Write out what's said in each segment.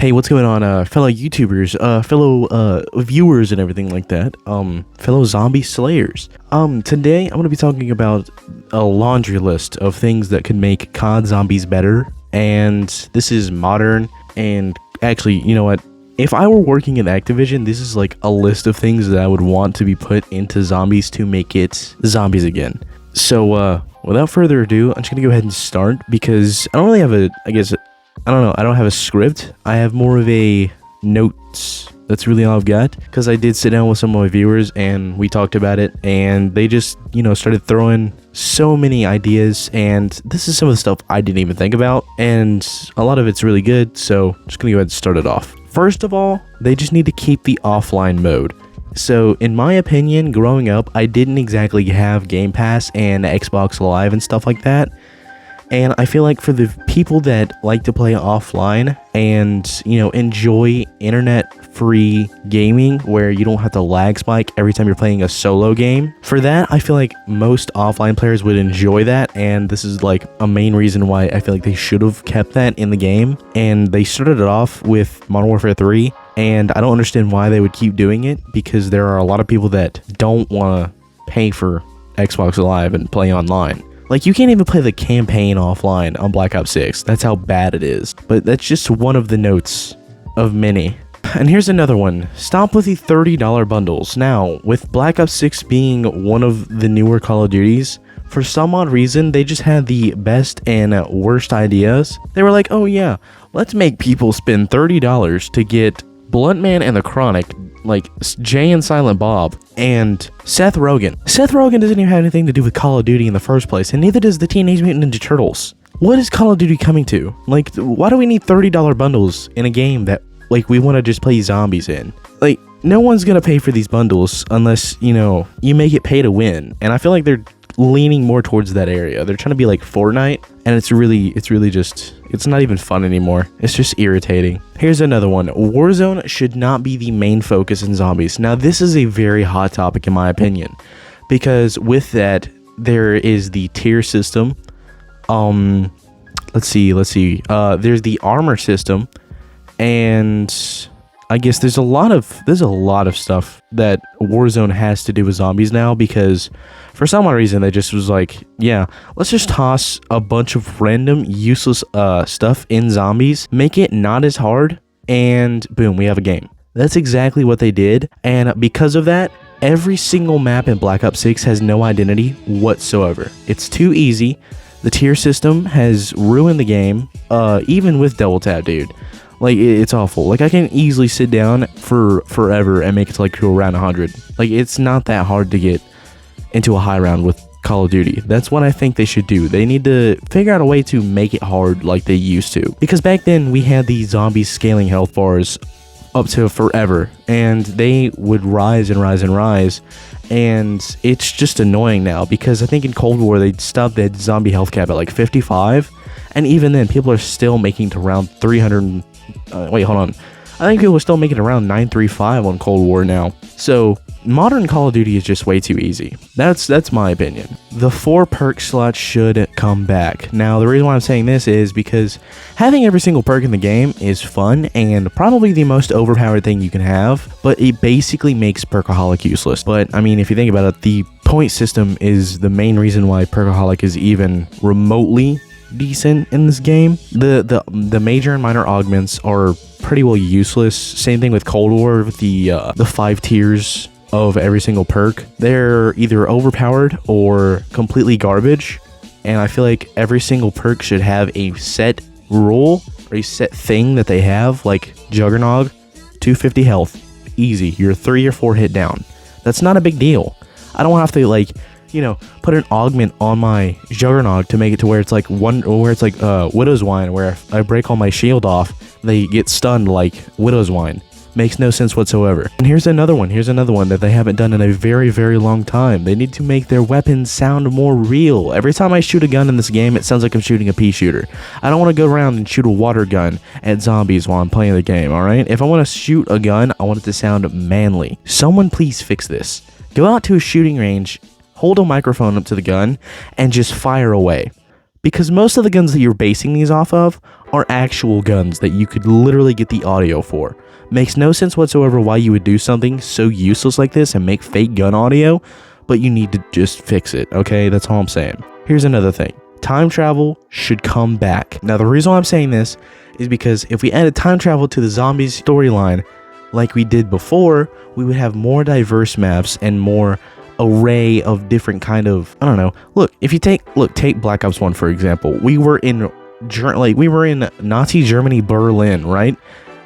Hey, what's going on, fellow YouTubers, fellow viewers and everything like that, fellow zombie slayers. Today I'm going to be talking about a laundry list of things that could make COD zombies better, and this is modern, and actually, you know what, if I were working in Activision, this is like a list of things that I would want to be put into zombies to make it zombies again. So, without further ado, I'm just going to go ahead and start, because I don't really have I don't have a script. I have more of a notes. That's really all I've got, because I did sit down with some of my viewers and we talked about it, and they just, started throwing so many ideas, and this is some of the stuff I didn't even think about, and a lot of it's really good, so I'm just gonna go ahead and start it off. First of all, they just need to keep the offline mode. So, in my opinion, growing up, I didn't exactly have Game Pass and Xbox Live and stuff like that. And I feel like for the people that like to play offline and, enjoy internet-free gaming where you don't have to lag spike every time you're playing a solo game, for that, I feel like most offline players would enjoy that, and this is like a main reason why I feel like they should have kept that in the game. And they started it off with Modern Warfare 3, and I don't understand why they would keep doing it, because there are a lot of people that don't want to pay for Xbox Live and play online. Like, you can't even play the campaign offline on Black Ops 6. That's how bad it is. But that's just one of the notes of many. And here's another one. Stop with the $30 bundles. Now, with Black Ops 6 being one of the newer Call of Duties, for some odd reason, they just had the best and worst ideas. They were like, oh yeah, let's make people spend $30 to get Bluntman and the Chronic, like Jay and Silent Bob, and Seth Rogen. Seth Rogen doesn't even have anything to do with Call of Duty in the first place, and neither does the Teenage Mutant Ninja Turtles. What is Call of Duty coming to? Like, why do we need $30 bundles in a game that, like, we want to just play zombies in? Like, no one's gonna pay for these bundles unless, you make it pay to win, and I feel like they're leaning more towards that area. They're trying to be like Fortnite, and it's really just, it's not even fun anymore. It's just irritating. Here's another one. Warzone should not be the main focus in zombies. Now, this is a very hot topic in my opinion, because with that, there is the tier system. Let's see. There's the armor system, and I guess there's a lot of stuff that Warzone has to do with zombies now, because for some odd reason they just was like, yeah, let's just toss a bunch of random useless stuff in zombies, make it not as hard, and boom, we have a game. That's exactly what they did, and because of that, every single map in Black Ops 6 has no identity whatsoever. It's too easy. The tier system has ruined the game, even with double tap, dude. Like, it's awful. Like, I can easily sit down for forever and make it to around 100. Like, it's not that hard to get into a high round with Call of Duty. That's what I think they should do. They need to figure out a way to make it hard like they used to. Because back then, we had these zombies scaling health bars up to forever, and they would rise and rise and rise, and it's just annoying now, because I think in Cold War, they stopped that zombie health cap at like 55, and even then, people are still making to around 300. Wait, hold on. I think people are still making around 935 on Cold War now. So, modern Call of Duty is just way too easy. That's my opinion. The 4 perk slots should come back. Now, the reason why I'm saying this is because having every single perk in the game is fun and probably the most overpowered thing you can have, but it basically makes Perkaholic useless. But, I mean, if you think about it, the point system is the main reason why Perkaholic is even remotely decent in this game. The major and minor augments are pretty well useless. Same thing with Cold War with the 5 tiers of every single perk. They're either overpowered or completely garbage, and I feel like every single perk should have a set rule or a set thing that they have, like Juggernog, 250 health, easy, you're 3 or 4 hit down. That's not a big deal. I don't have to put an augment on my Juggernog to make it to where it's like Widow's Wine, where if I break all my shield off, they get stunned like Widow's Wine. Makes no sense whatsoever. And here's another one that they haven't done in a very, very long time. They need to make their weapons sound more real. Every time I shoot a gun in this game, it sounds like I'm shooting a pea shooter. I don't want to go around and shoot a water gun at zombies while I'm playing the game, alright? If I want to shoot a gun, I want it to sound manly. Someone please fix this. Go out to a shooting range, hold a microphone up to the gun, and just fire away. Because most of the guns that you're basing these off of are actual guns that you could literally get the audio for. Makes no sense whatsoever why you would do something so useless like this and make fake gun audio, but you need to just fix it, okay? That's all I'm saying. Here's another thing. Time travel should come back. Now, the reason why I'm saying this is because if we added time travel to the zombies storyline like we did before, we would have more diverse maps and more array of different kind of, I don't know. Look, if you take Black Ops 1 for example. We were in Nazi Germany, Berlin, right?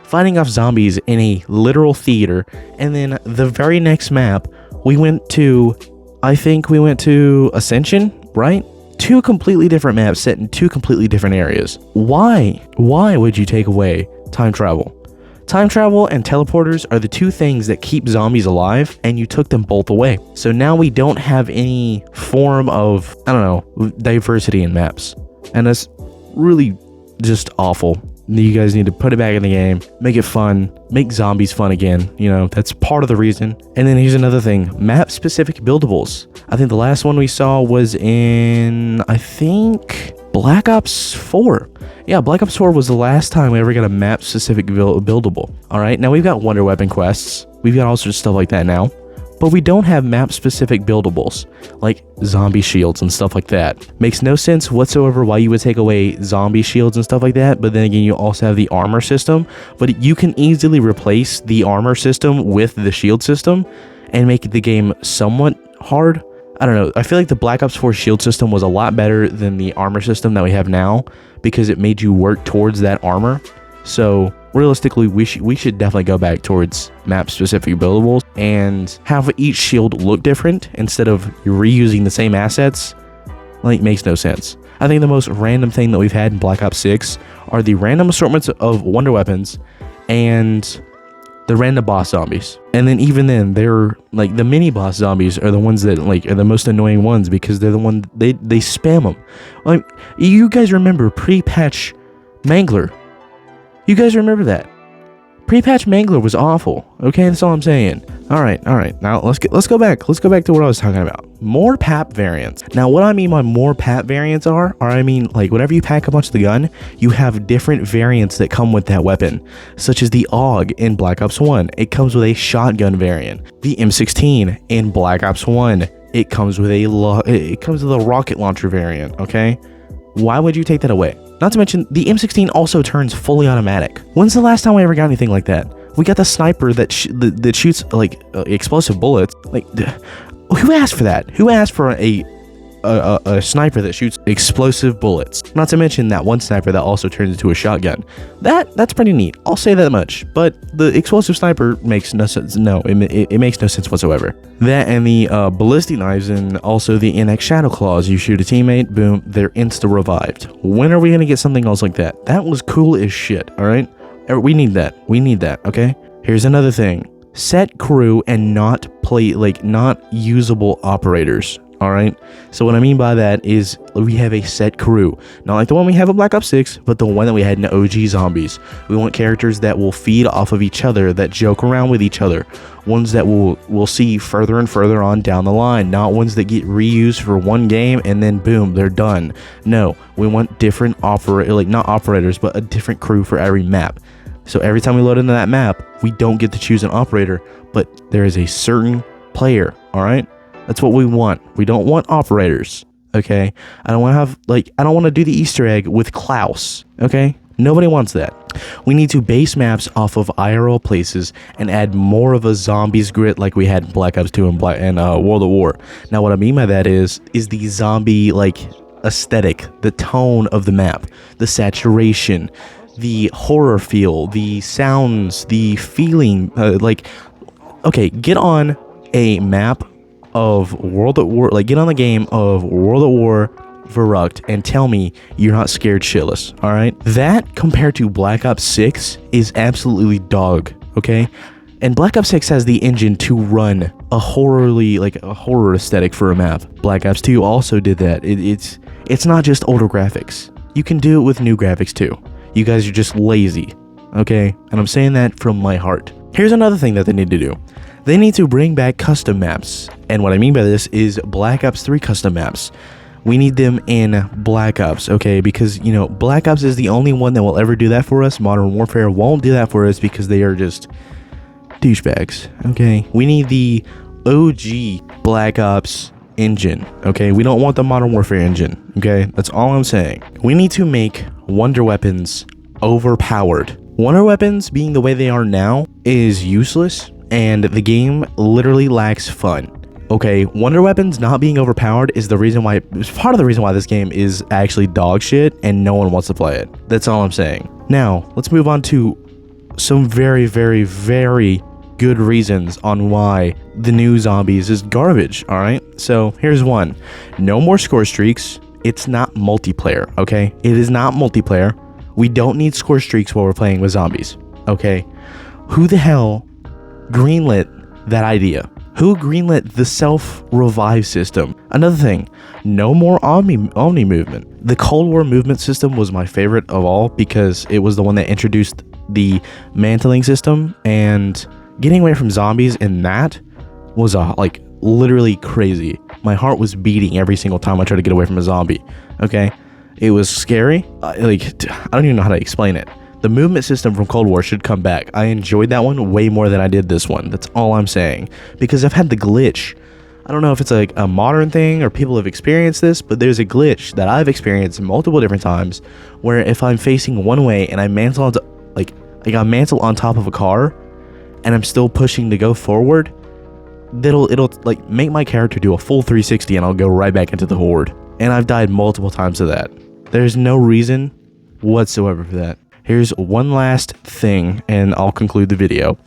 Fighting off zombies in a literal theater, and then the very next map we went to, I think we went to Ascension, right? Two completely different maps set in two completely different areas. Why would you take away time travel? Time travel and teleporters are the two things that keep zombies alive, and you took them both away. So now we don't have any form of, I don't know, diversity in maps. And that's really just awful. You guys need to put it back in the game, make it fun, make zombies fun again. You know, that's part of the reason. And then here's another thing, map specific buildables. I think the last one we saw was in, I think, Black Ops 4. Yeah, Black Ops 4 was the last time we ever got a map specific buildable. All right, now we've got wonder weapon quests. We've got all sorts of stuff like that now. But we don't have map specific buildables like zombie shields and stuff like that. Makes no sense whatsoever why you would take away zombie shields and stuff like that, but then again you also have the armor system, but you can easily replace the armor system with the shield system and make the game somewhat hard. I don't know, I feel like the Black Ops 4 shield system was a lot better than the armor system that we have now because it made you work towards that armor. So realistically, we should definitely go back towards map specific buildables and have each shield look different instead of reusing the same assets. Like, makes no sense. I think the most random thing that we've had in Black Ops 6 are the random assortments of wonder weapons and the random boss zombies. And then even then, they're like the mini boss zombies are the ones that like are the most annoying ones because they're the one they spam them. Like, you guys remember pre-patch Mangler? You guys remember that? Pre-patch Mangler was awful. Okay, that's all I'm saying. All right. Now let's go back. Let's go back to what I was talking about. More PAP variants. Now, what I mean by more PAP variants are I mean like whenever you pack a bunch of the gun, you have different variants that come with that weapon, such as the AUG in Black Ops 1. It comes with a shotgun variant. The M16 in Black Ops 1. It comes with a rocket launcher variant. Okay, why would you take that away? Not to mention, the M16 also turns fully automatic. When's the last time we ever got anything like that? We got the sniper that shoots, like, explosive bullets. Like, who asked for that? Who asked for a sniper that shoots explosive bullets? Not to mention that one sniper that also turns into a shotgun. That's pretty neat. I'll say that much. But the explosive sniper makes no sense. No, it makes no sense whatsoever. That and the ballistic knives and also the NX Shadow Claws. You shoot a teammate, boom, they're insta-revived. When are we going to get something else like that? That was cool as shit, alright? We need that. We need that, okay? Here's another thing. Set crew and not usable operators. Alright, so what I mean by that is we have a set crew, not like the one we have in Black Ops 6, but the one that we had in OG Zombies. We want characters that will feed off of each other, that joke around with each other, ones that we'll see further and further on down the line, not ones that get reused for one game and then boom, they're done. No, we want different not operators, but a different crew for every map. So every time we load into that map, we don't get to choose an operator, but there is a certain player, alright? That's what we want. We don't want operators, okay? I don't want to do the Easter egg with Klaus, okay? Nobody wants that. We need to base maps off of IRL places and add more of a zombies grid like we had in Black Ops 2 and World at War. Now, what I mean by that is the zombie, aesthetic, the tone of the map, the saturation, the horror feel, the sounds, the feeling, okay, get on a map of World at War, get on the game of World at War Verrucked and tell me you're not scared shitless, alright? That compared to Black Ops 6 is absolutely dog, okay? And Black Ops 6 has the engine to run a horror aesthetic for a map. Black Ops 2 also did that. It's not just older graphics. You can do it with new graphics too. You guys are just lazy, okay? And I'm saying that from my heart. Here's another thing that they need to do. They need to bring back custom maps. And what I mean by this is Black Ops 3 custom maps. We need them in Black Ops, okay? Because, you know, Black Ops is the only one that will ever do that for us. Modern Warfare won't do that for us because they are just douchebags, okay? We need the OG Black Ops engine, okay? We don't want the Modern Warfare engine, okay? That's all I'm saying. We need to make wonder weapons overpowered. Wonder weapons, being the way they are now, is useless, and the game literally lacks fun. Okay, wonder weapons not being overpowered is the reason why, it's part of the reason why this game is actually dog shit and no one wants to play it. That's all I'm saying. Now, let's move on to some very, very, very good reasons on why the new Zombies is garbage, alright? So, here's one. No more score streaks. It's not multiplayer, okay? It is not multiplayer. We don't need score streaks while we're playing with zombies, okay? Who the hell greenlit that idea? Who greenlit the self-revive system? Another thing, no more Omni movement. The Cold War movement system was my favorite of all because it was the one that introduced the mantling system, and getting away from zombies in that was like literally crazy. My heart was beating every single time I tried to get away from a zombie, okay? It was scary. Like, I don't even know how to explain it. The movement system from Cold War should come back. I enjoyed that one way more than I did this one. That's all I'm saying. Because I've had the glitch. I don't know if it's like a modern thing or people have experienced this, but there's a glitch that I've experienced multiple different times where if I'm facing one way and I mantle onto, like I mantle on top of a car and I'm still pushing to go forward, it'll like make my character do a full 360 and I'll go right back into the horde. And I've died multiple times to that. There's no reason whatsoever for that. Here's one last thing, and I'll conclude the video.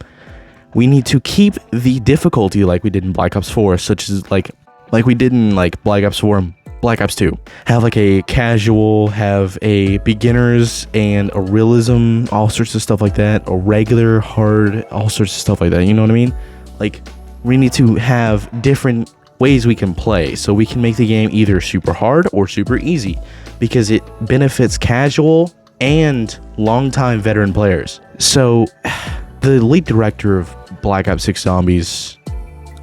We need to keep the difficulty like we did in Black Ops 4, such as like we did in like Black Ops 4 and Black Ops 2. Have like a casual, have a beginners and a realism, all sorts of stuff like that. A regular, hard, all sorts of stuff like that. You know what I mean? Like, we need to have different ways we can play so we can make the game either super hard or super easy, because it benefits casual and longtime veteran players. So the lead director of Black Ops 6 Zombies,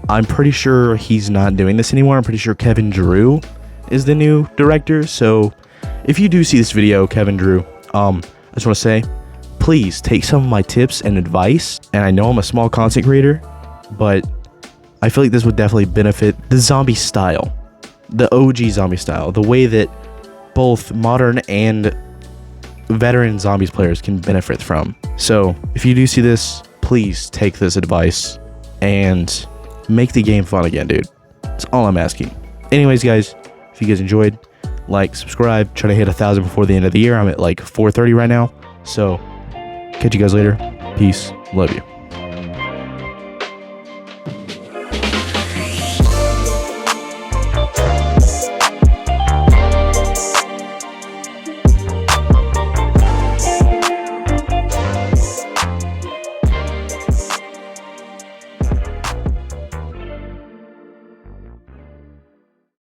I'm pretty sure he's not doing this anymore. I'm pretty sure Kevin Drew is the new director. So if you do see this video, Kevin Drew, I just want to say, please take some of my tips and advice. And I know I'm a small content creator, but I feel like this would definitely benefit the zombie style, the OG zombie style, the way that both modern and veteran zombies players can benefit from. So if you do see this, please take this advice and make the game fun again, dude. That's all I'm asking. Anyways, guys, if you guys enjoyed, like, subscribe, try to hit 1,000 before the end of the year. I'm at like 430 right now. So catch you guys later. Peace. Love you.